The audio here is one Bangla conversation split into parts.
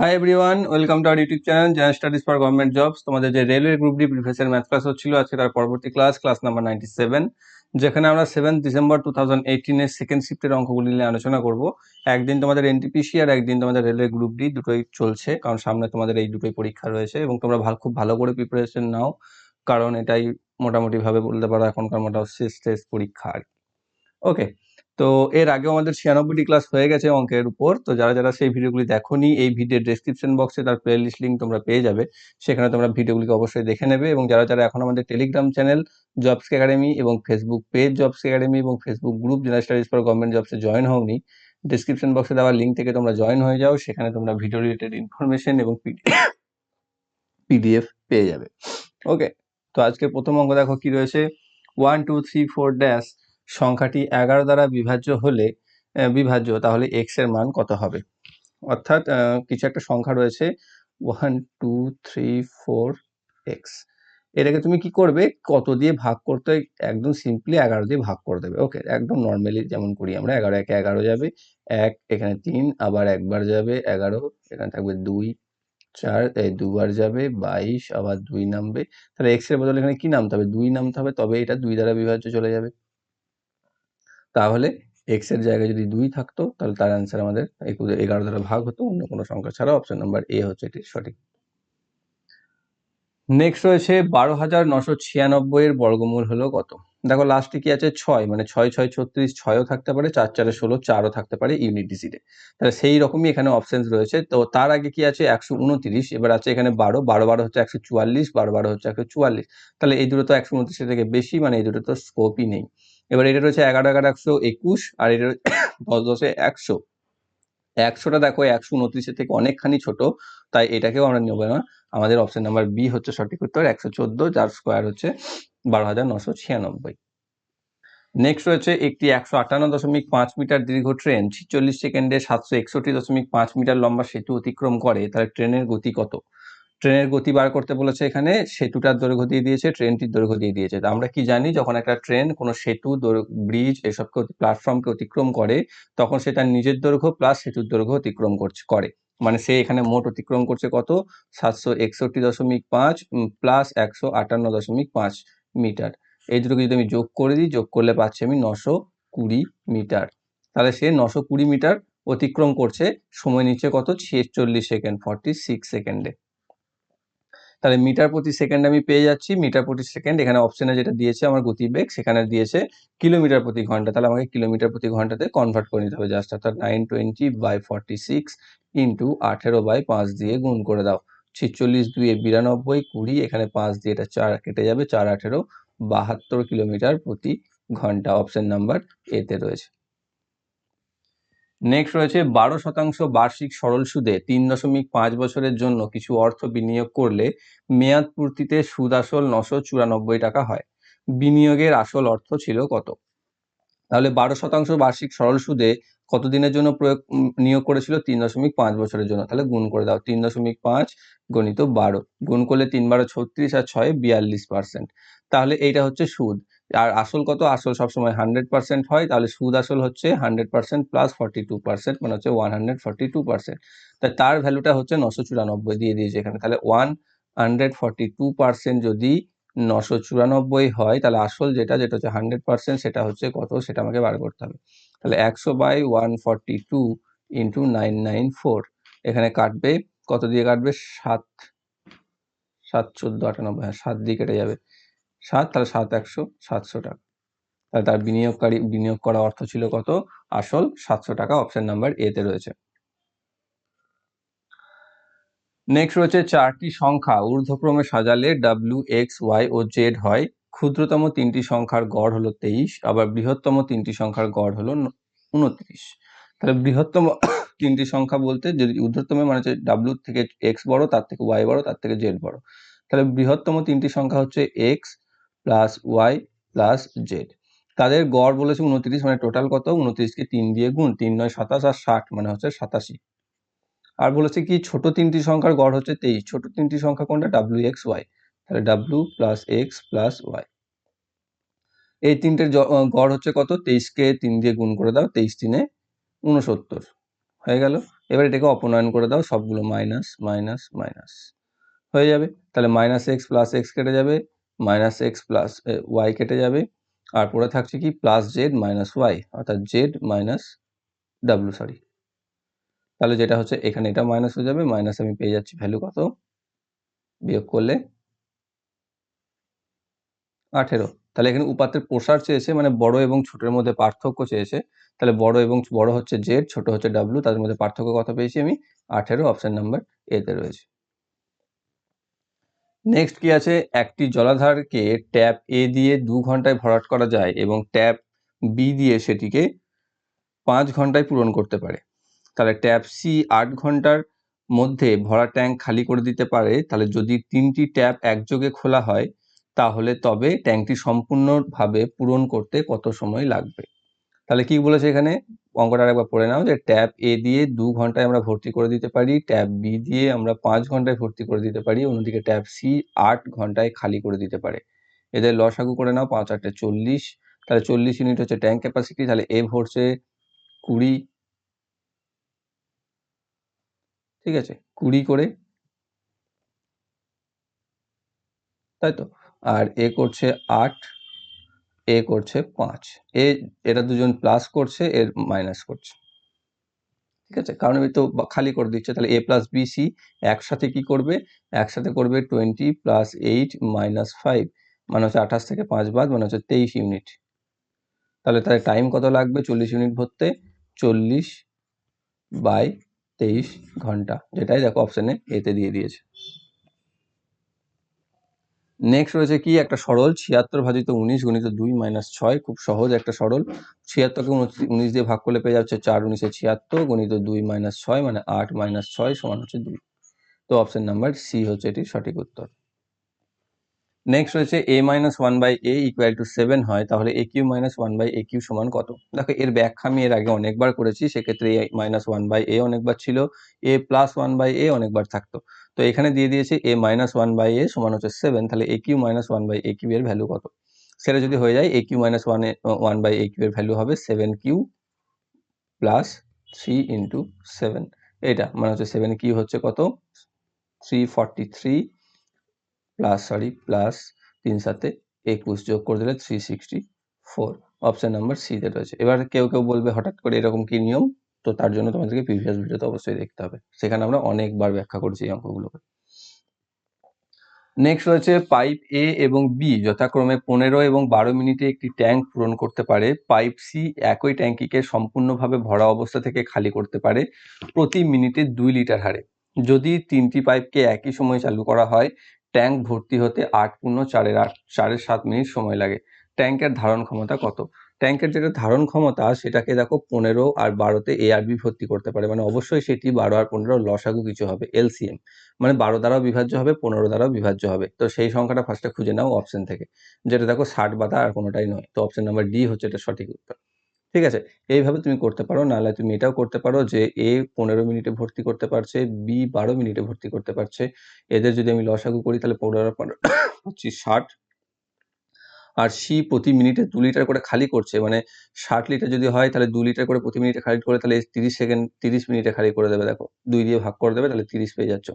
Hi everyone, welcome to our YouTube channel general studies for government jobs. তোমাদের যে railway group D previous year math class হচ্ছিল, আজকে তার পরবর্তী ক্লাস নাম্বার 97, যেখানে আমরা 7 ডিসেম্বর 2018 এর সেকেন্ড শিফটের অঙ্কগুলি নিয়ে আলোচনা করব। একদিন তোমাদের এনটিপিসি আর একদিন তোমাদের রেলওয়ে গ্রুপ ডি দুটোই চলছে, কারণ সামনে তোমাদের এই দুটোই পরীক্ষা রয়েছে এবং তোমরা খুব ভালো করে প্রিপারেশন নাও, কারণ এটাই মোটামুটি ভাবে বলতে পারো এখনকার মোটামুটি শেষ পরীক্ষা আর কি। ওকে, তো এর আগেও আমাদের 96টি ক্লাস হয়ে গেছে অঙ্কের উপর। তো যারা সেই ভিডিওগুলি দেখোনি, এই ভিডিওর ডেসক্রিপশন বক্সে তার প্লেলিস্ট লিঙ্ক তোমরা পেয়ে যাবে, সেখানে তোমরা ভিডিওগুলিকে অবশ্যই দেখে নেবে। এবং যারা এখন আমাদের টেলিগ্রাম চ্যানেল জবস একাডেমি এবং ফেসবুক পেজ জবস একাডেমি এবং Facebook group general studies for government জবসে জয়েন হওনি, ডেসক্রিপশন বক্সে দেওয়া লিঙ্ক থেকে তোমরা জয়েন হয়ে যাও, সেখানে তোমরা ভিডিও রিলেটেড ইনফরমেশন এবং পিডিএফ পেয়ে যাবে। ওকে, তো আজকে প্রথম অঙ্ক দেখো কি রয়েছে। 1 2 3 4 ড্যাশ সংখ্যাটি 11 দ্বারা বিভাজ্য, তাহলে এক্স এর মান কত হবে? অর্থাৎ কিছু একটা সংখ্যা রয়েছে 1 2 3 4 এক্স, এটাকে তুমি কি করবে, কত দিয়ে ভাগ করতে? একদম সিম্পলি 11 দিয়ে ভাগ করে দেবে। ওকে, একদম নর্মালি যেমন করি আমরা, 11 একে 11 যাবে, 1 এখানে 3, আবার একবার যাবে 11, এখানে থাকবে 2 4, এই দুবার যাবে 22, আবার 2 নামবে। তাহলে এক্স এর বদলে এখানে কি নামতে হবে? 2 নামতে হবে, তবে এটা 2 দ্বারা বিভাজ্য চলে যাবে। তাহলে এক্স এর জায়গায় যদি 2 থাকতো, তাহলে তার অ্যান্সার আমাদের 11 দ্বারা ভাগ হতো, অন্য কোনো সংখ্যা ছাড়া। অপশন নাম্বার এ হচ্ছে এটি সঠিক। নেক্সট রয়েছে 12,996 এর বর্গমূল হলো কত? দেখো লাস্টে কি আছে? 6, মানে 6 6 36, 6ও থাকতে পারে, 4 4 16, 4ও থাকতে পারে ইউনিট ডিজিটে। তাহলে সেই রকমই এখানে অপশনস রয়েছে। তো তার আগে কি আছে? 129, এবার আছে এখানে 12, 12 12 হচ্ছে 144, 12 12 হচ্ছে 144। তাহলে এই দুটো তো 129 থেকে বেশি, মানে এই দুটো তো স্কোপই নেই। এবার এটা রয়েছে 11 11 121, আর এটা 10 10 100। 100টা দেখো 129 থেকে অনেকখানি ছোট, তাই এটাকেও আমরা নেব না। আমাদের অপশন নাম্বার বি হচ্ছে সঠিক উত্তর, 114, যার স্কোয়ার হচ্ছে 12,996। নেক্সট রয়েছে একটি 158.5 মিটার দীর্ঘ ট্রেন 46 সেকেন্ডে 761.5 মিটার লম্বা সেতু অতিক্রম করে, তাহলে ট্রেনের গতি কত? ট্রেনের গতি বার করতে বলেছে। এখানে সেতুটার দৈর্ঘ্য দিয়ে দিয়েছে, ট্রেনটির দৈর্ঘ্য দিয়ে দিয়েছে। তো আমরা কি জানি, যখন একটা ট্রেন কোনো সেতু, ব্রিজ এসবকে প্ল্যাটফর্মকে অতিক্রম করে, তখন সে তার নিজের দৈর্ঘ্য প্লাস সেতুর দৈর্ঘ্য অতিক্রম করে। মানে সে এখানে মোট অতিক্রম করছে কত? 761.5 প্লাস 158.5 মিটার। এই দুটোকে যদি আমি যোগ করে দিই, যোগ করলে পাচ্ছি আমি 920 মিটার। তাহলে সে 920 মিটার অতিক্রম করছে, সময় নিচ্ছে কত? 46 সেকেন্ড, 46 সেকেন্ডে। তাহলে মিটার প্রতি সেকেন্ড আমি পেয়ে যাচ্ছি। মিটার প্রতি সেকেন্ড এখানে অপশনে যেটা দিয়েছে আমার গতিবেগ, সেখানে দিয়েছে কিলোমিটার প্রতি ঘন্টা। তাহলে আমাকে কিলোমিটার প্রতি ঘন্টাতে কনভার্ট করে নিতে হবে জাস্ট। অর্থাৎ 920/46 ইন্টু 18/5 দিয়ে গুণ করে দাও। 46 2 92, 20, এখানে 5 দিয়ে এটা 4 কেটে যাবে, 4 18 72 কিলোমিটার প্রতি ঘন্টা। অপশন নাম্বার এতে রয়েছে। নেক্সট রয়েছে 12% বার্ষিক সরল সুদে 3.5 বছরের জন্য কিছু অর্থ বিনিয়োগ করলে মেয়াদ পূর্তিতে সুদ আসল 994 টাকা হয়। বিনিয়োগের আসল অর্থ ছিল কত? তাহলে 12% বার্ষিক সরল সুদে কত দিনের জন্য নিয়োগ করেছিল? 3.5 বছরের জন্য। তাহলে গুণ করে দাও, 3.5 গণিত 12, গুণ করলে 3 12 36 আর 6 42%। তাহলে এইটা হচ্ছে সুদ। আর আসল কত? আসল সবসময় 100% হয়, তাহলে সুদ আসল হচ্ছে 100% প্লাস 42%, মানে হচ্ছে 142%। তার ভ্যালুটা হচ্ছে 994 দিয়ে দিয়েছে এখানে। তাহলে 142% যদি 994 হয়, তাহলে আসল যেটা হচ্ছে 100%, সেটা হচ্ছে কত? সেটা আমাকে বার করতে হবে। তাহলে 100/142 ইন্টু 994, এখানে কাটবে, কত দিয়ে কাটবে? 7 7 14 98, হ্যাঁ 7 দিয়ে কেটে যাবে 7, তাহলে 7 100 700 টাকা। তাহলে তার বিনিয়োগ করা অর্থ ছিল কত? আসল 700 টাকা। অপশন নাম্বার এ তে রয়েছে। নেক্সট রয়েছে 4টি সংখ্যা ঊর্ধ্বক্রমে সাজালে W, X, Y ও Z হয়। ক্ষুদ্রতম 3টি সংখ্যার গড় হলো 23, আবার বৃহত্তম 3টি সংখ্যার গড় হলো 29। তাহলে বৃহত্তম 3টি সংখ্যা বলতে, যদি ঊর্ধ্বতম মানে হচ্ছে W থেকে X বড়, তার থেকে Y বড়, তার থেকে Z বড়। তাহলে বৃহত্তম 3টি সংখ্যা হচ্ছে X plus Y plus Z। তাদের গড় বলেছে 29, মানে টোটাল কত? 29কে 3 দিয়ে গুণ, 3 9 27 আর 60, মানে হচ্ছে 87। আর বলেছে কি, ছোট 3টি সংখ্যার গড় হচ্ছে 23। ছোট 3টি সংখ্যা কোনটা? W, X, Y। তাহলে W plus X plus Y। এই তিনটের গড় হচ্ছে কত? 23কে 3 দিয়ে গুণ করে দাও, 23 3 69 হয়ে গেল। এবার এটাকে অপনয়ন করে দাও, সবগুলো মাইনাস মাইনাস মাইনাস হয়ে যাবে। তাহলে মাইনাস এক্স প্লাস এক্স কেটে যাবে, মাইনাস এক্স প্লাস ওয়াই কেটে যাবে, আর পরে থাকছে কি প্লাস জেড মাইনাস ওয়াই, অর্থাৎ জেড মাইনাস ডাব্লু, সরি। তাহলে যেটা হচ্ছে এখানে এটা মাইনাস হয়ে যাবে, মাইনাস আমি পেয়ে যাচ্ছি ভ্যালু কত, বিয়োগ করলে 18। তাহলে এখানে উপাত্তের প্রসার চেয়েছে, মানে বড় এবং ছোটের মধ্যে পার্থক্য চেয়েছে। তাহলে বড় হচ্ছে জেড, ছোট হচ্ছে ডাব্লু, তাদের মধ্যে পার্থক্য কত পেয়েছি আমি, 18। অপশন নাম্বার এ তে রয়েছে। নেক্সট কি আছে, একটি জলাধারকে ট্যাপ এ দিয়ে 2 ঘন্টায় ভরাট করা যায় এবং ট্যাপ বি দিয়ে সেটিকে 5 ঘন্টায় পূরণ করতে পারে। তাহলে ট্যাপ সি 8 ঘন্টার মধ্যে ভরা ট্যাঙ্ক খালি করে দিতে পারে। তাহলে যদি 3টি ট্যাপ একযোগে খোলা হয় তাহলে তবে ট্যাঙ্কটি সম্পূর্ণভাবে পূরণ করতে কত সময় লাগবে। তাহলে কি বলেছে এখানে, অঙ্কটা আরেকবার পড়ে নাও, যে ট্যাপ এ দিয়ে 2 ঘন্টায় আমরা ভর্তি করে দিতে পারি, ট্যাপ বি দিয়ে আমরা 5 ঘন্টায় ভর্তি করে দিতে পারি, অন্যদিকে ট্যাপ সি 8 ঘন্টায় খালি করে দিতে পারে। এদের লসাগু করে নাও, 5 8 40। তাহলে 40 ইউনিট হচ্ছে ট্যাঙ্ক ক্যাপাসিটি। তাহলে এ ভরছে 20, ঠিক আছে, 20 করে, তাই তো। আর এ করছে 8, এ করছে 5, এরা দুজন প্লাস করছে, এর মাইনাস করছে, ঠিক আছে, কারণ আমি তো খালি করে দিচ্ছে। তাহলে এ প্লাস বি সি একসাথে কি করবে, একসাথে করবে 20 প্লাস 8 মাইনাস 5, মানে হচ্ছে 28 থেকে 5 বাদ, মানে হচ্ছে 23 ইউনিট। তাহলে টাইম কত লাগবে 40 ইউনিট ভরতে, 40/23 ঘন্টা, যেটাই দেখো অপশনে এতে দিয়ে দিয়েছে। নেক্সট রয়েছে কি, একটা সরল 76 ভাজিত 19 গুণিত 2 মাইনাস 6, খুব সহজ একটা সরল। 76কে 19 দিয়ে ভাগ করলে পেয়ে যাচ্ছে 4 19 76 গুণিত 2 মাইনাস 6 মানে 8 মাইনাস 6 সমান হচ্ছে 2। তো অপশন নাম্বার সি হচ্ছে এটির সঠিক উত্তর। নেক্সট রয়েছে a minus 1/a equal to 7 হয়, তাহলে a Q minus 1/a Q সমান কত। দেখো এর ব্যাখ্যা আমি এর আগে অনেকবার করেছি, সেক্ষেত্রে a মাইনাস 1/a অনেকবার ছিল, a প্লাস 1/a অনেকবার থাকতো। তো এখানে দিয়ে দিয়েছে a মাইনাস 1/a সমান হচ্ছে 7, তাহলে a Q minus 1/a Q এর ভ্যালু কত। সেটা যদি হয়ে যায় a Q minus 1/a Q এর ভ্যালু হবে 7 কিউ প্লাস 3 ইন্টু 7, এটা মানে হচ্ছে 7 কিউ হচ্ছে কত 343 প্লাস 3 সাথে 21 যোগ করে দিলে 364। অপশন নাম্বার সি তে রয়েছে। এবার কেউ বলবে হঠাৎ করে এরকম কি নিয়ম, তো তার জন্য তোমাদেরকে প্রিভিয়াস ভিডিওতে অবশ্যই দেখতে হবে, সেখানে আমরা অনেকবার ব্যাখ্যা করেছি এই অঙ্কগুলোকে। নেক্সট রয়েছে পাইপ এ এবং বি যথাক্রমে 15 এবং 12 মিনিটে একটি ট্যাঙ্ক পূরণ করতে পারে। পাইপ সি একই ট্যাঙ্কিকে সম্পূর্ণভাবে ভরা অবস্থা থেকে খালি করতে পারে প্রতি মিনিটে 2 লিটার হারে। যদি 3টি পাইপকে একই সময়ে চালু করা হয় ট্যাঙ্ক ভর্তি হতে 8×4=7 মিনিট সময় লাগে। ট্যাঙ্কের ধারণ ক্ষমতা কত। ট্যাঙ্কের যেটা ধারণ ক্ষমতা সেটাকে দেখো 15 আর 12তে এ আর বি ভর্তি করতে পারে, মানে অবশ্যই সেটি 12 আর 15 লসাগু কিছু হবে, এলসিএম, মানে 12 দ্বারাও বিভাজ্য হবে, 15 দ্বারাও বিভাজ্য হবে। তো সেই সংখ্যাটা ফার্স্টে খুঁজে নাও অপশন থেকে, যেটা দেখো 60 বাদা আর কোনোটাই নয়। তো অপশন নাম্বার ডি হচ্ছে এটা সঠিক উত্তর, ঠিক আছে। এইভাবে তুমি করতে পারো, নাহলে তুমি এটাও করতে পারো যে এ 15 মিনিটে ভর্তি করতে পারছে, বি 12 মিনিটে ভর্তি করতে পারছে। এদের যদি আমি লসাগু করি তাহলে 15 15 25 60, আর সি প্রতি মিনিটে 2 লিটার করে খালি করছে, মানে 60 লিটার যদি হয় তাহলে 2 লিটার করে প্রতি মিনিটে খালি করে, তাহলে 30 মিনিটে খালি করে দেবে। দেখো 2 দিয়ে ভাগ করে দেবে, তাহলে 30 পেয়ে যাচ্ছ।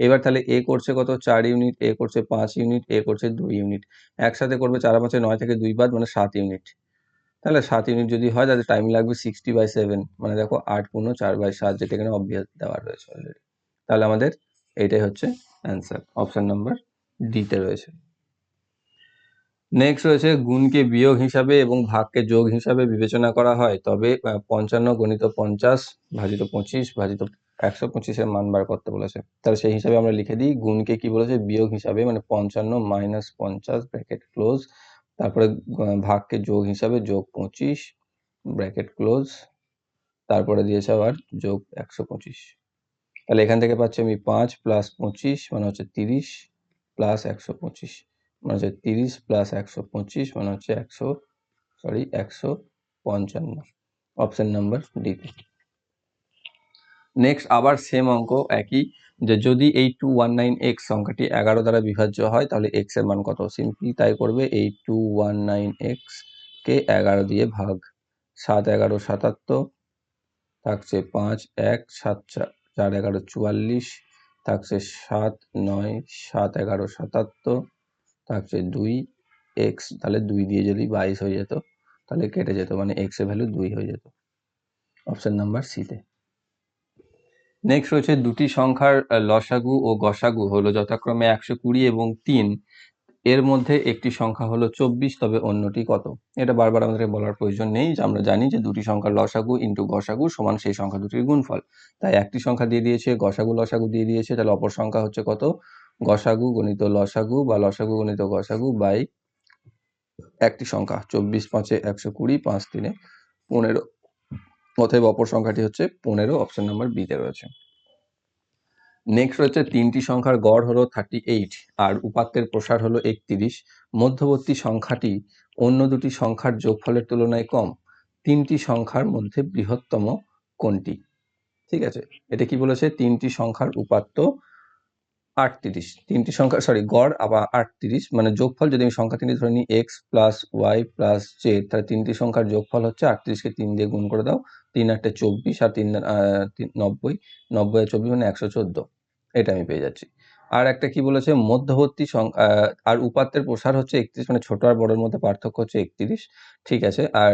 এবার তাহলে এ করছে কত 4 ইউনিট, এ করছে 5 ইউনিট, এ করছে 2 ইউনিট, একসাথে করবে 4 5 9 থেকে 2 বাদ, মানে 7 ইউনিট। তাহলে 7 ইউনিট যদি হয় তাহলে টাইম লাগবে 60/7, মানে দেখো 8×4/7, যেটা এখানে অবভিয়াস দেওয়া রয়েছে অলরেডি। তাহলে আমাদের এইটাই হচ্ছে অ্যান্সার, অপশন নাম্বার ডি তে রয়েছে। নেক্সট রয়েছে গুণকে বিয়োগ হিসাবে এবং ভাগকে যোগ হিসাবে বিবেচনা করা হয়, তবে 55 গুণিত 50 ভাজিত 25 ভাজিত 125 এর মান বার করতে বলেছে। তাহলে সেই হিসাবে আমরা লিখে দিই, গুণকে কি বলেছে বিয়োগ হিসাবে, মানে 55 মাইনাস 50 ব্র্যাকেট ক্লোজ, তারপরে ভাগকে যোগ হিসাবে যোগ 25 ব্র্যাকেট ক্লোজ, তারপরে দিয়েছে আবার যোগ 125। তাহলে এখান থেকে পাচ্ছি আমি 5 প্লাস 25 মানে হচ্ছে 30 প্লাস 125 মানে হচ্ছে 30 প্লাস 125 মানে হচ্ছে 155। Option number D. নেক্সট আবার সেম অঙ্ক একই, যে যদি এই 219x সংখ্যাটি 11 দ্বারা বিভাজ্য হয় তাহলে x এর মান কত। সিম্পলি তাই করবে, এই 219x কে 11 দিয়ে ভাগ, 7 11 77, থাকছে 5 1 7 4 11 44, থাকছে 7 9 7 11 77, থাকছে 2 x, তাহলে 2 দিয়ে যদি 22 হয়ে যেত তাহলে কেটে যেত, মানে x এর ভ্যালু 2 হয়ে যেত। অপশন নাম্বার সি তে। নেক্সট রয়েছে দুটি সংখ্যার লসাগু ও গসাগু হলো যথাক্রমে 120 এবং 3, এর মধ্যে একটি সংখ্যা হলো 24, তবে অন্যটি কত? এটা বারবার আমাদের বলার প্রয়োজন নেই, যে আমরা জানি যে দুটি সংখ্যার লসাগু ইন্টু গসাগু সমান সেই সংখ্যা দুটির গুণফল। তাই একটি সংখ্যা দিয়ে দিয়েছে, গসাগু লসাগু দিয়ে দিয়েছে, তাহলে অপর সংখ্যা হচ্ছে কত? গসাগু গণিত লসাগু বা লসাগু গণিত গসাগু বাই একটি সংখ্যা 24 5 120, 5 3 15, অতএব অপর সংখ্যাটি হচ্ছে 15। অপশন নাম্বার বি তে রয়েছে। নেক্সট রয়েছে তিনটি সংখ্যার গড় হলো 38 আর উপাত্তের প্রসার হলো 31, মধ্যবর্তী সংখ্যাটি অন্য দুটি সংখ্যার যোগফলের তুলনায় কম, তিনটি সংখ্যার মধ্যে বৃহত্তম কোনটি? ঠিক আছে, এটা কি বলেছে? তিনটি সংখ্যার উপাত্ত 38, তিনটি সংখ্যা গড় আবার 38, মানে যোগফল যদি আমি সংখ্যা তিনটি ধরে নিই x plus Y plus Z, তাহলে তিনটি সংখ্যার যোগফল হচ্ছে 38কে 3 দিয়ে গুণ করে দাও, 3 8 24 আর 3 90, 90 আর 24 মানে 114, এটা আমি পেয়ে যাচ্ছি। আর একটা কি বলেছে? মধ্যবর্তী আর উপাত্তের প্রসার হচ্ছে 31, মানে ছোট আর বড়ের মধ্যে পার্থক্য হচ্ছে 31, ঠিক আছে। আর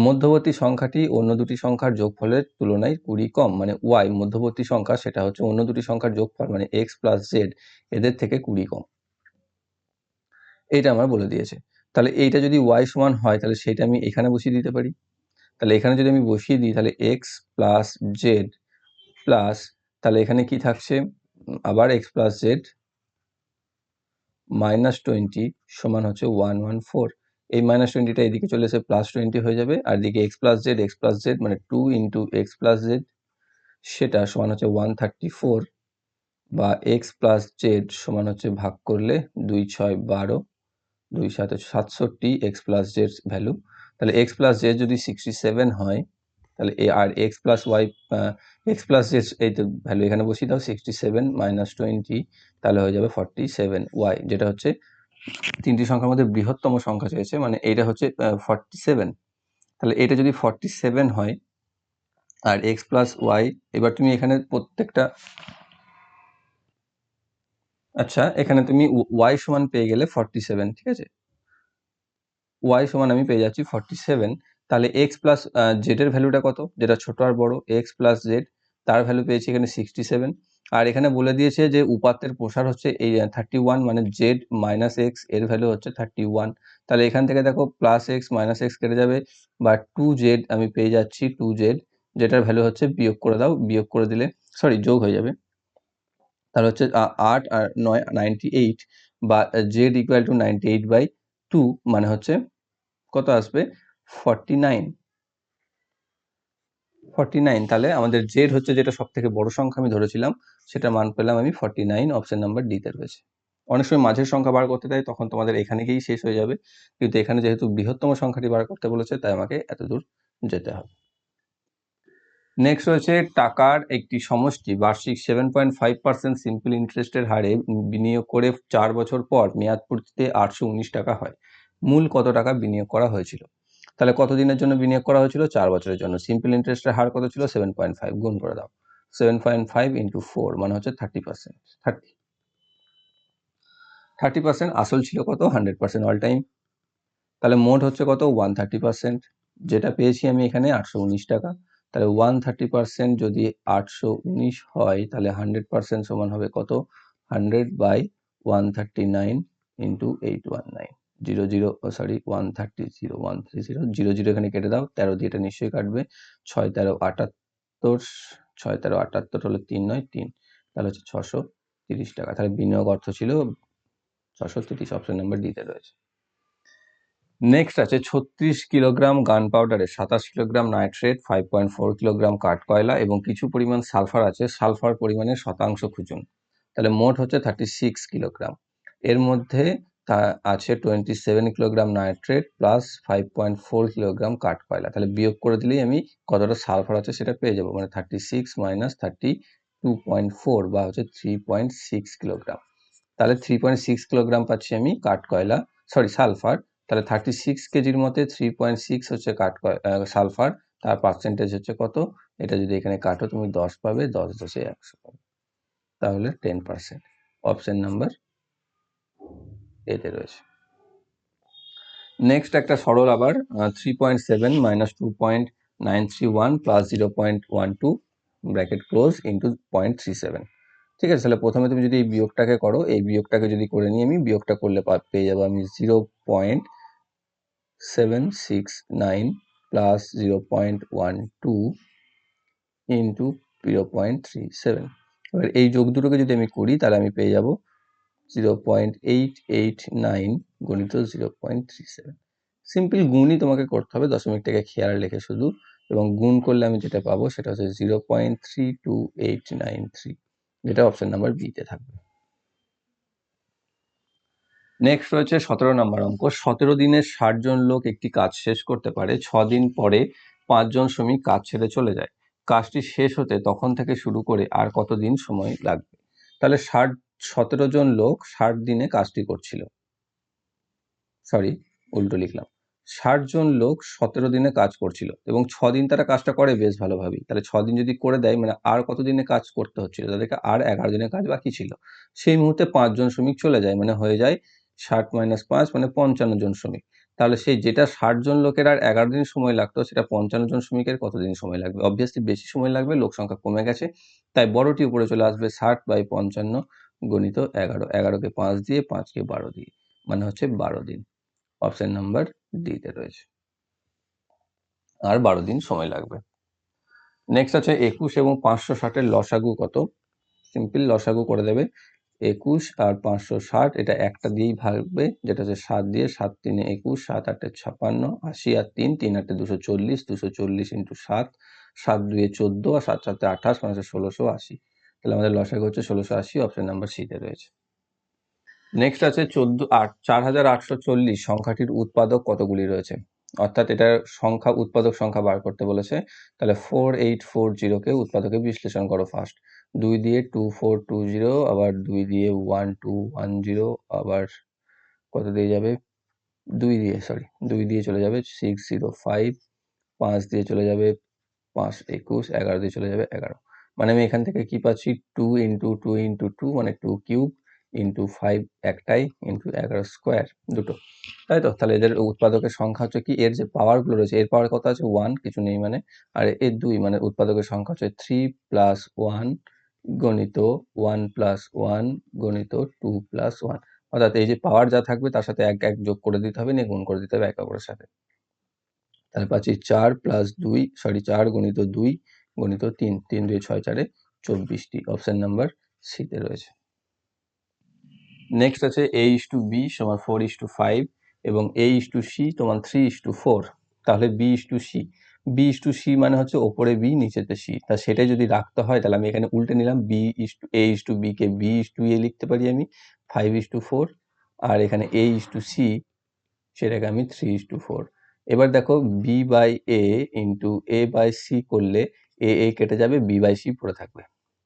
মধ্যবর্তী সংখ্যাটি অন্য দুটি সংখ্যার যোগফলের তুলনায় 20 কম, মানে y মধ্যবর্তী সংখ্যা, সেটা হচ্ছে অন্য দুটি সংখ্যার যোগফল মানে x প্লাস জেড এদের থেকে 20 কম, এটা আমার বলে দিয়েছে। তাহলে এইটা যদি y সমান হয় তাহলে সেটা আমি এখানে বসিয়ে দিতে পারি। তাহলে এখানে যদি আমি বসিয়ে দিই তাহলে x প্লাস জেড প্লাস, তাহলে এখানে কি থাকছে? আবার x প্লাস জেড -20 সমান হচ্ছে 114, এই -20টা এদিকে চলে এসে +20 হয়ে যাবে, আর এদিকে x প্লাস জেড মানে 2 ইন্টু এক্স প্লাস জেড, সেটা সমান হচ্ছে 134, বা x প্লাস জেড সমান হচ্ছে ভাগ করলে 2 6 12, 2 7 67 x প্লাস জেড ভ্যালু। তাহলে x প্লাস জেড যদি 67 হয় তাহলে আর x plus Y X plus Z এই তো ভ্যালু এখানে বসিয়ে দাও, 67 -20, তাহলে হয়ে যাবে 47 y, যেটা হচ্ছে তিনটি সংখ্যার মধ্যে বৃহত্তম সংখ্যা চেয়েছে, মানে এইটা হচ্ছে 47। তাহলে এটা যদি 47 হয় আর x প্লাস ওয়াই, এবার তুমি এখানে প্রত্যেকটা, আচ্ছা এখানে তুমি y সমান পেয়ে গেলে 47, ঠিক আছে, y সমান আমি পেয়ে যাচ্ছি 47, তাহলে x প্লাস জেড এর ভ্যালুটা কত, যেটা ছোট আর বড়, x প্লাস জেড, তার ভ্যালু পেয়েছি এখানে 67, আর এখানে বলে দিয়েছে যে উপাত্তের প্রসার হচ্ছে এই 31, মানে জেড মাইনাস এক্স এর ভ্যালু হচ্ছে 31, তাহলে এখান থেকে দেখো প্লাস এক্স মাইনাস এক্স কেটে যাবে, বা 2z আমি পেয়ে যাচ্ছি 2z, যেটার ভ্যালু হচ্ছে বিয়োগ করে দাও, বিয়োগ করে দিলে যোগ হয়ে যাবে, তাহলে হচ্ছে 8 আর 9 98, বা জেড ইকুয়াল টু 98/2, মানে হচ্ছে কত আসবে? 49, 49, তাহলে আমাদের জেড হচ্ছে যেটা সব থেকে বড় সংখ্যা আমি ধরেছিলাম, সেটা মান পেলাম আমি 49, অপশন নাম্বার ডি তে রয়েছে। অনেক সময় মাঝের সংখ্যা বার করতে দেয়, তখন তোমাদের এখানে গিয়েই শেষ হয়ে যাবে, কিন্তু এখানে যেহেতু বৃহত্তম সংখ্যাটি বার করতে বলেছে তাই আমাকে এত দূর যেতে হবে। নেক্সট রয়েছে টাকার একটি সমষ্টি বার্ষিক 7.5% সিম্পল ইন্টারেস্টের হারে বিনিয়োগ করে 4 বছর পর মেয়াদ পূর্তিতে 819 টাকা হয়, মূল কত টাকা বিনিয়োগ করা হয়েছিল? তাহলে কতদিনের জন্য বিনিয়োগ করা হয়েছিল? 4 বছরের জন্য। সিম্পল ইন্টারেস্টের হার কত ছিল? 7.5, গুণ করে দাও, 7.5 ইন্টু 4 মানে হচ্ছে 30%, 30% আসল ছিল কত? 100% অল টাইম, তাহলে মোট হচ্ছে কত? 130%, যেটা পেয়েছি আমি এখানে 819 টাকা, তাহলে 130% যদি 819 হয় তাহলে 100% সমান হবে কত? 100/139 ইন্টু 819, 130 0 0 এখানে কেটে দাও, 13 দিয়ে এটা নিশ্চয়ই কাটবে, 6 13 78, 6 13 78 হলো 3 9 3, তাহলে হচ্ছে 630 টাকা, তাহলে বিনিয়োগ অর্থ ছিল 630, অপশন নাম্বার ডি তে রয়েছে। নেক্সট আছে 36 কিলোগ্রাম গান পাউডারে 27 কিলোগ্রাম নাইট্রেট, 5.4 কিলোগ্রাম কাঠকয়লা এবং কিছু পরিমাণ সালফার আছে, সালফার পরিমাণের শতাংশ খুঁজুন। তাহলে মোট হচ্ছে 36 কিলোগ্রাম, এর মধ্যে তা আছে 27 কিলোগ্রাম নাইট্রেট প্লাস 5.4 কিলোগ্রাম কাঠকয়লা, তাহলে বিয়োগ করে দিলেই আমি কতটা সালফার আছে সেটা পেয়ে যাবো, মানে 36 মাইনাস 32.4 বা হচ্ছে 3.6 কিলোগ্রাম, তাহলে 3.6 কিলোগ্রাম পাচ্ছি আমি সালফার, তাহলে 36 কেজির মধ্যে 3.6 হচ্ছে সালফার, তার পার্সেন্টেজ হচ্ছে কত, এটা যদি এখানে কাটো তুমি 10 পাবে, 10 10 100 পাবে, তাহলে 10%। অপশন নাম্বার এতে রয়েছে। নেক্সট একটা সরল আবার 3.7 - 2.931 + 0.12 ব্র্যাকেট ক্লোজ ইন্টু 0.37। ঠিক আছে, তাহলে প্রথমে তুমি যদি এই বিয়োগটাকে করো, এই বিয়োগটাকে যদি করে নিই আমি, বিয়োগটা করলে পেয়ে যাবো আমি 0.769 + 0.12 ইন্টু 0.37। এবার এই যোগ দুটোকে যদি আমি করি তাহলে আমি পেয়ে যাব 0.889 গুণিত 0.37। সিম্পল গুণই তোমাকে করতে হবে, দশমিকটাকে খেয়াল রেখে শুধু, এবং গুণ করলে আমি যেটা পাবো সেটা হচ্ছে 0.32893, যেটা অপশন নাম্বার বিতে থাকবে। নেক্সট রয়েছে 17 নম্বর অঙ্ক। 17 দিনে 60 জন লোক একটি কাজ শেষ করতে পারে, 6 দিন পরে 5 জন শ্রমিক কাজ ছেড়ে চলে যায়। কাজটি শেষ হতে তখন থেকে শুরু করে আর কতদিন সময় লাগবে? তাহলে 17 জন লোক 60 দিনে কাজটি করছিল, সরি উল্টো লিখলাম, 60 জন লোক 17 দিনে কাজ করছিল এবং 6 দিন তারা কাজটা করে বেশ ভালোভাবেই। তাহলে 6 দিন যদি করে দেয় মানে আর কত দিনে কাজ করতে হচ্ছিল, তাদেরকে আর 11 দিনের কাজ বাকি ছিল। সেই মুহূর্তে 5 জন শ্রমিক চলে যায়, মানে হয়ে যায় 60 - 5 মানে 55 জন শ্রমিক। তাহলে সেই যেটা 60 জন লোকের আর 11 দিন সময় লাগতো, সেটা 55 জন শ্রমিকের কতদিন সময় লাগবে? অবভিয়াসলি বেশি সময় লাগবে, লোক সংখ্যা কমে গেছে, তাই বড়টি উপরে চলে আসবে 60/55 গণিত 11, 11কে 5 দিয়ে, 5কে 12 দিয়ে, মানে হচ্ছে 12 দিন। অপশন নাম্বার ডিতে রয়েছে, আর 12 দিন সময় লাগবে। নেক্সট আছে 21 এবং 560-এর লসাগু কত? সিম্পল লসাগু করে দেবে, 21 আর 560, এটা একটা দিয়েই ভাগবে, যেটা হচ্ছে 7 দিয়ে, 7 × 3 = 21, 7 × 8 = 56, 80 আর 3, 3 × 8 = 240, 240 × 7, 7 × 2 = 14, আর 7 × 7 = 28, মানে হচ্ছে 1680। তাহলে আমাদের লসাগু হচ্ছে 1680, অপশন নাম্বার সিতে রয়েছে। নেক্সট আছে 4840 সংখ্যাটির উৎপাদক কতগুলি রয়েছে? অর্থাৎ এটার সংখ্যা, উৎপাদক সংখ্যা বার করতে বলেছে। তাহলে 4840-কে উৎপাদকে বিশ্লেষণ করো ফার্স্ট। 2 দিয়ে 2420, আবার 2 দিয়ে 1210, আবার কত দিয়ে যাবে, 2 দিয়ে চলে যাবে 605, 5 দিয়ে চলে যাবে 521, 11 দিয়ে চলে যাবে 11। মানে আমি এখান থেকে কি পাচ্ছি, 2 × 2 × 2 মানে 2 কিউব, ইন্টু 5 একটাই, ইন্টু 11 স্কোয়ার দুটো, তাই তো? তাহলে এদের উৎপাদকের সংখ্যা হচ্ছে কি, এর যে পাওয়ারগুলো রয়েছে, এর পাওয়ার কত আছে 1, কিছু নেই মানে, আর এর 2, মানে উৎপাদকের সংখ্যা হচ্ছে 3 + 1 গণিত 1 + 1 গণিত 2 + 1। অর্থাৎ এই যে পাওয়ার যা থাকবে তার সাথে 1 1 যোগ করে দিতে হবে, নিয়ে গুণ করে দিতে হবে একে অপরের সাথে। তাহলে পাচ্ছি 4 + 2, সরি 4 গণিত 2 গণিত 3, 3 2 6 4 24টি, অপশন নাম্বার সিতে রয়েছে। নেক্সট আছে A/B = 4:5 এবং A/C তোমার 3:4। তাহলে B/C, B/C মানে হচ্ছে ওপরে B নিচেতে C, তা সেটাই যদি রাখতে হয় তাহলে আমি এখানে উল্টে নিলাম, A/B কে B/A লিখতে পারি আমি 5:4, আর এখানে A/C সেটাকে আমি 3:4। এবার দেখো B/A ইন্টু A/C করলে A কেটে যাবে, B/C পড়ে থাকবে,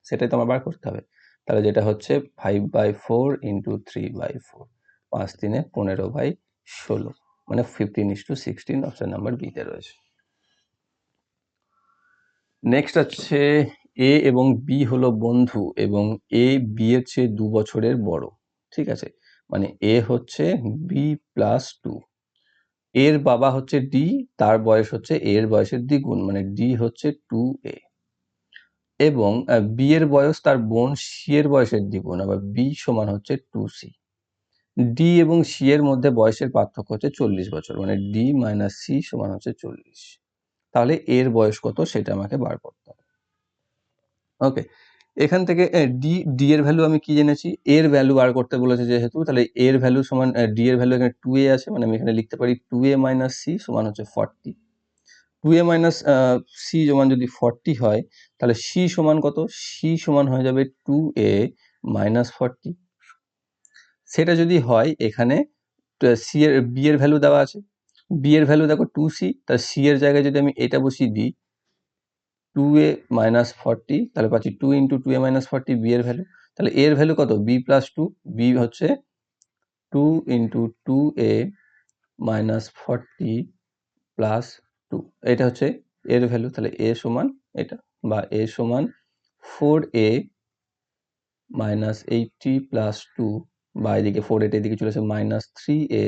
সেটাই তো আমার বার করতে হবে। তাহলে যেটা হচ্ছে 5/4 ইন্টু 3/4, 5 × 3 = 15/16, মানে 15:16, অপশন নাম্বার বিতে রয়েছে। নেক্সট আছে A এবং B হলো বন্ধু এবং A B এর চেয়ে 2 বছরের বড়, ঠিক আছে? মানে A হচ্ছে B + 2, এর বাবা হচ্ছে D, তার বয়স হচ্ছে A এর বয়সের দ্বিগুণ, মানে D হচ্ছে 2A, এবং B এর বয়স তার বোন C এর বয়সের দ্বিগুণ, আবার B সমান হচ্ছে 2C। D এবং C এর মধ্যে বয়সের পার্থক্য হচ্ছে 40 বছর, মানে D - C সমান হচ্ছে 40। তাহলে এর বয়স কত সেটা আমাকে বার করতে হবে। ওকে, এখান থেকে D এর ভ্যালু আমি কি জেনেছি, এর ভ্যালু বার করতে বলেছে যেহেতু, তাহলে এর ভ্যালু সমান D এর ভ্যালু এখানে 2A আছে, মানে আমি এখানে লিখতে পারি 2A - C সমান হচ্ছে 40। 2A - C সমান যদি 40 হয়, তাহলে C সমান কত? C সমান হয়ে যাবে 2A - 40। সেটা যদি হয়, এখানে B এর ভ্যালু দেওয়া আছে, B এর ভ্যালু দেখো 2C, তাহলে C এর জায়গায় যদি আমি এটা বসিয়ে দিই 2A - 40, তাহলে পাচ্ছি 2 × 2A - 40 B এর ভ্যালু। তাহলে এর ভ্যালু কত? B + 2, B হচ্ছে 2 × 2A - 40 + 2, এটা হচ্ছে এর ভ্যালু, তাহলে এ সমান এটা, বা এ সমান 4a মাইনাস 80 প্লাস 2, বা এদিকে 4a এদিকে চলে আসে মাইনাস 3a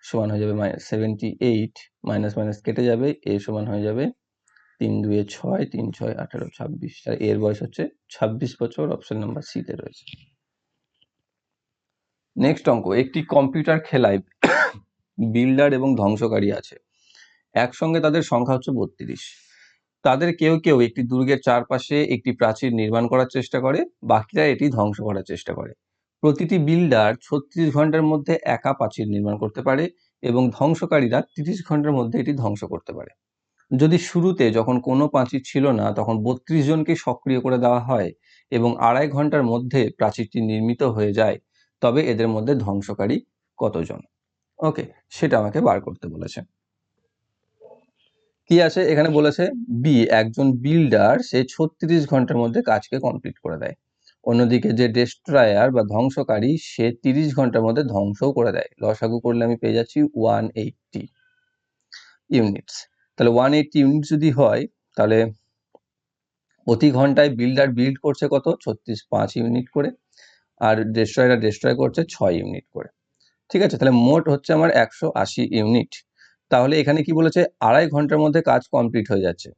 সমান হয়ে যাবে 78, মাইনাস মাইনাস কেটে যাবে, এ সমান হয়ে যাবে 3 2 এ 6, 3 6 18 26, আর এর বয়স হচ্ছে 26 বছর, অপশন নাম্বার সি তে রয়েছে। নেক্সট অঙ্ক, একটি কম্পিউটার খেলায় বিল্ডার এবং ধ্বংসকারী আছে, একসঙ্গে তাদের সংখ্যা হচ্ছে 32। তাদের কেউ কেউ একটি দুর্গের চারপাশে একটি প্রাচীর নির্মাণ করার চেষ্টা করে, বাকিরা এটি ধ্বংস করার চেষ্টা করে। প্রতিটি বিল্ডার 36 ঘন্টার মধ্যে একা প্রাচীর নির্মাণ করতে পারে এবং ধ্বংসকারীরা 30 ঘন্টার মধ্যে এটি ধ্বংস করতে পারে। যদি শুরুতে যখন কোনো প্রাচীর ছিল না তখন 32 জনকে সক্রিয় করে দেওয়া হয় এবং 2.5 ঘন্টার মধ্যে প্রাচীরটি নির্মিত হয়ে যায়, তবে এদের মধ্যে ধ্বংসকারী কতজন? ওকে, সেটা আমাকে বার করতে বলেছে। কি আছে এখানে বলেছে, বি একজন বিল্ডার সে 36 ঘন্টার মধ্যে কাজকে কমপ্লিট করে দেয়। অন্যদিকে যে ডেস্ট্রয়ার বা ধ্বংসকারী সে 30 ঘন্টার মধ্যে ধ্বংসও করে দেয়। লসাগু করলে আমি পেয়ে যাচ্ছি 180 ইউনিটস। তাহলে 180 ইউনিট যদি হয়, তাহলে প্রতি ঘন্টায় বিল্ডার বিল্ড করছে কত? 5 ইউনিট করে, আর ডেস্ট্রয়াররা ডেস্ট্রয় করছে 6 ইউনিট করে। ঠিক আছে, তাহলে মোট হচ্ছে আমার 180 ইউনিট। তাহলে এখানে কি বলেছে, 2.5 ঘন্টার মধ্যে কাজ কমপ্লিট হয়ে যাচ্ছে।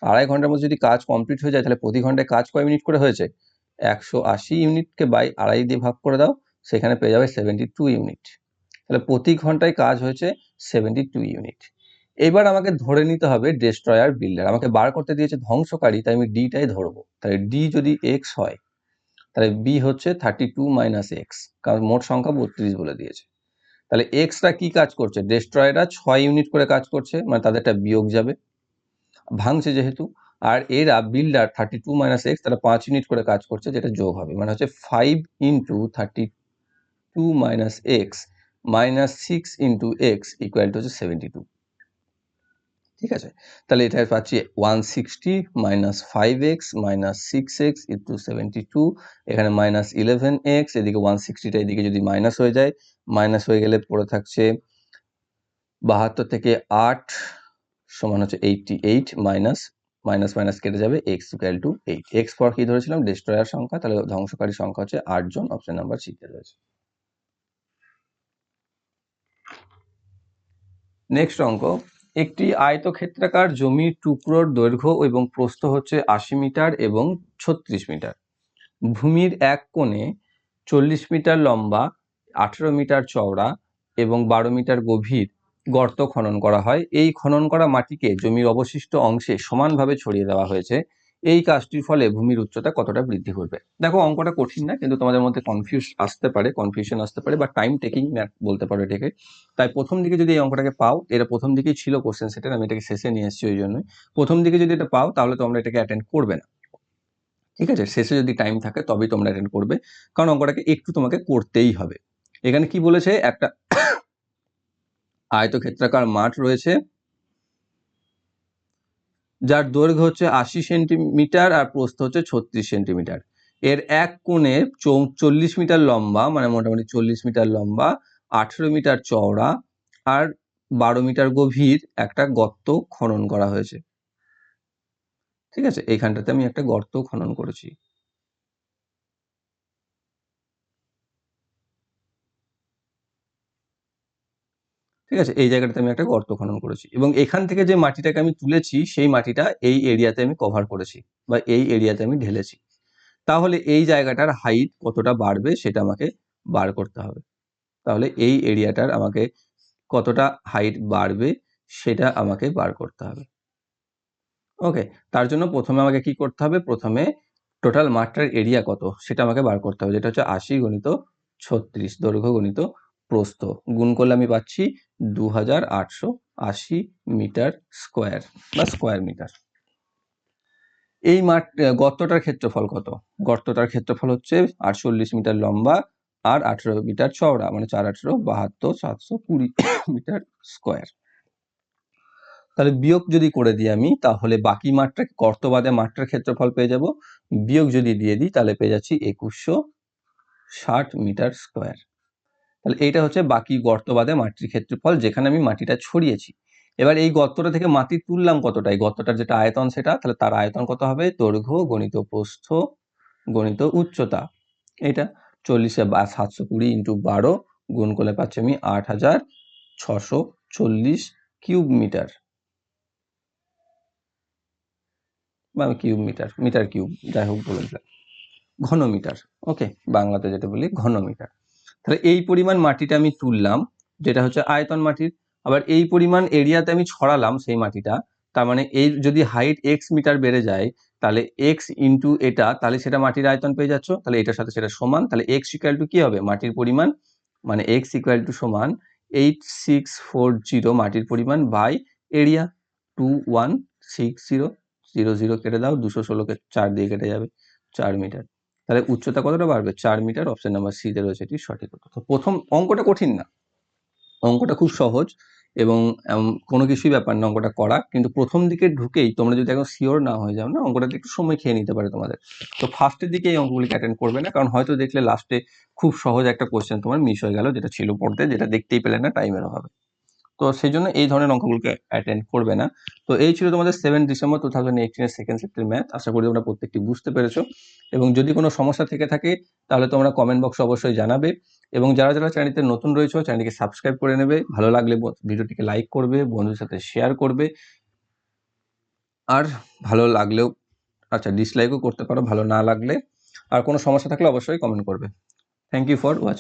2.5 ঘন্টার মধ্যে যদি কাজ কমপ্লিট হয়ে যায়, তাহলে প্রতি ঘন্টায় কাজ কয় মিনিট করে হয়েছে? 180 ইউনিটকে বাই 2.5 দিয়ে ভাগ করে দাও, সেখানে পেয়ে যাবে 72 ইউনিট। তাহলে প্রতি ঘন্টায় কাজ হয়েছে 72 ইউনিট। এবার আমাকে ধরে নিতে হবে ডেস্ট্রয়ার বিল্ডার। আমাকে বার করতে দিয়েছে ধ্বংসকারী, তাই আমি ডিটাই ধরবো। তাহলে ডি যদি এক্স হয়, তাহলে বি হচ্ছে 32 মাইনাস এক্স, কারণ মোট সংখ্যা 32 বলে দিয়েছে। তাহলে এক্সরা কি কাজ করছে? ডেস্ট্রয়াররা 6 ইউনিট করে কাজ করছে, মানে তাদেরটা বিয়োগ যাবে, ভাঙছে যেহেতু। আর এরা বিল্ডার 32 মাইনাস এক্স, তারা 5 ইউনিট করে কাজ করছে, যেটা যোগ হবে, মানে হচ্ছে 5 into 32 minus x minus 6 into x equal to হচ্ছে 72। ঠিক আছে, তাহলে এটা পাচ্ছি 160 minus 5x minus 6x into 72, এখানে মাইনাস 11x, এদিকে 160টা এদিকে যদি মাইনাস হয়ে যায়, মাইনাস হয়ে গেলে পড়ে থাকছে 72 থেকে 8 সমান হচ্ছে 88, মাইনাস মাইনাস মাইনাস কেটে যাবে, x ইকুয়াল টু 8। এক্স পর কি ধরেছিলাম? ডেস্ট্রয়ার সংখ্যা, তাহলে ধ্বংসকারী সংখ্যা হচ্ছে 8 জন, অপশন নাম্বার সি তে রয়েছে। নেক্সট অঙ্ক, একটি আয়তক্ষেত্রাকার জমির টুকরোর দৈর্ঘ্য এবং প্রস্থ হচ্ছে 80 মিটার এবং 36 মিটার। ভূমির এক কোণে 40 মিটার লম্বা, 18 মিটার চওড়া এবং 12 মিটার গভীর গর্ত খনন করা হয়। এই খনন করা মাটিকে জমির অবশিষ্ট অংশে সমানভাবে ছড়িয়ে দেওয়া হয়েছে। এই কাজটির ফলে ভূমির উচ্চতা কতটা বৃদ্ধি করবে? দেখো, অঙ্কটা কঠিন না, কিন্তু তোমাদের মধ্যে কনফিউশন আসতে পারে, বা টাইম টেকিং ম্যাথ বলতে পারো এটাকে। তাই প্রথম দিকে যদি এই অঙ্কটাকে পাও, এটা প্রথম দিকেই ছিল কোশ্চেন সেটের, আমি এটাকে শেষে নিয়ে এসেছি ওই জন্যই। প্রথম দিকে যদি এটা পাও, তাহলে তোমরা এটাকে অ্যাটেন্ড করবে না। ঠিক আছে, শেষে যদি টাইম থাকে তবেই তোমরা অ্যাটেন্ড করবে, কারণ অঙ্কটাকে একটু তোমাকে করতেই হবে। এখানে কি বলেছে, একটা আয়তক্ষেত্রাকার মাঠ রয়েছে যার দৈর্ঘ্য হচ্ছে 80 সেন্টিমিটার আর প্রস্থ হচ্ছে 36 সেন্টিমিটার। এর এক কোণে 40 মিটার লম্বা, মানে মোটামুটি 40 মিটার লম্বা, 18 মিটার চওড়া আর 12 মিটার গভীর একটা গর্ত খনন করা হয়েছে। ঠিক আছে, এইখানটাতে আমি একটা গর্ত খনন করেছি। ঠিক আছে, এই জায়গাটাতে আমি একটা গর্ত খনন করেছি এবং এখান থেকে যে মাটিটাকে আমি তুলেছি সেই মাটিটা এই এরিয়াতে আমি কভার করেছি বা এই এরিয়াতে আমি ঢেলেছি। তাহলে এই জায়গাটার হাইট কতটা বাড়বে সেটা আমাকে বার করতে হবে। তাহলে এই এরিয়াটার আমাকে কতটা হাইট বাড়বে সেটা আমাকে বার করতে হবে। ওকে, তার জন্য প্রথমে আমাকে কি করতে হবে? প্রথমে টোটাল মাঠটার এরিয়া কত সেটা আমাকে বার করতে হবে, যেটা হচ্ছে 80 গুণিত 36 দৈর্ঘ্য গুণিত প্রস্থ, গুণ করলে আমি পাচ্ছি 2880 মিটার স্কোয়ার বা স্কোয়ার মিটার। এই গর্তটার ক্ষেত্রফল কত? গর্তটার ক্ষেত্রফল হচ্ছে 48 মিটার লম্বা আর 18 মিটার চওড়া, মানে 4 18 72 720 মিটার স্কোয়ার। তাহলে বিয়োগ যদি করে দিই আমি, তাহলে বাকি মাঠটা, গর্ত বাদে মাঠটার ক্ষেত্রফল পেয়ে যাব। বিয়োগ যদি দিয়ে দিই তাহলে পেয়ে যাচ্ছি 2160 মিটার স্কোয়ার। তাহলে এইটা হচ্ছে বাকি গর্ত বাদে মাটির ক্ষেত্রফল, যেখানে আমি মাটিটা ছড়িয়েছি। এবার এই গর্তটা থেকে মাটি তুললাম কতটা, এই গর্তটার যেটা আয়তন সেটা, তাহলে তার আয়তন কত হবে, দৈর্ঘ্য গণিত প্রস্থ গণিত উচ্চতা, এটা 40/720 ইন্টু 12 গুণ করলে পাচ্ছি আমি 8640 কিউব মিটার, বা কিউব মিটার, মিটার কিউব যাই হোক বলে দিলাম, ঘন মিটার। ওকে, বাংলাতে যেটা বলি ঘন মিটার। তাহলে এই পরিমাণ মাটিটা আমি তুললাম, যেটা হচ্ছে আয়তন মাটির। আবার এই পরিমাণ এরিয়াতে আমি ছড়ালাম সেই মাটিটা, তার মানে এই যদি হাইট x মিটার বেড়ে যায়, তাহলে x ইন্টু এটা, তাহলে সেটা মাটির আয়তন পেয়ে যাচ্ছ, তাহলে এটার সাথে সেটা সমান। তাহলে x ইকুয়াল টু কি হবে, মাটির পরিমাণ, মানে x ইকুয়াল টু সমান 8640 মাটির পরিমাণ বাই এরিয়া 2160, কেটে দাও, 216কে 4 দিয়ে কেটে যাবে, 4 মিটার। তাহলে উচ্চতা কতটা বাড়বে, 4 মিটার। অপশন নাম্বার সি তে রয়েছে এটি সঠিক উত্তর। তো প্রথম অঙ্কটা কঠিন না, অঙ্কটা খুব সহজ এবং কোনো কিছুই ব্যাপার না অঙ্কটা করা, কিন্তু প্রথম দিকে ঢুকেই তোমরা যদি একদম শিওর না হয়ে যাও না, অঙ্কটাতে একটু সময় খেয়ে নিতে পারে তোমাদের। তো ফার্স্টের দিকে এই অঙ্কগুলিকে অ্যাটেন্ড করবে না, কারণ হয়তো দেখলে লাস্টে খুব সহজ একটা কোশ্চেন তোমার মিস হয়ে গেল, যেটা ছিল পড়তে, যেটা দেখতেই পেলে না টাইমের অভাবে। তো সেই জন্য এই ধরনের অঙ্কগুলোকে অ্যাটেন্ড করবে না। তো এই ছিল তোমাদের 7 ডিসেম্বর 2018 এর সেকেন্ড শিফটের ম্যাথ। আশা করি তোমরা প্রত্যেকটি বুঝতে পেরেছো, এবং যদি কোনো সমস্যা থেকে থাকে তাহলে তোমরা কমেন্ট বক্সে অবশ্যই জানাবে, এবং যারা যারা চ্যানেলটিতে নতুন রয়েছে চ্যানেলটিকে সাবস্ক্রাইব করে নেবে, ভালো লাগলে ভিডিওটিকে লাইক করবে, বন্ধুদের সাথে শেয়ার করবে, আর ভালো লাগলেও আচ্ছা ডিসলাইকও করতে পারো ভালো না লাগলে, আর কোনো সমস্যা থাকলে অবশ্যই কমেন্ট করবে। Thank you for watching.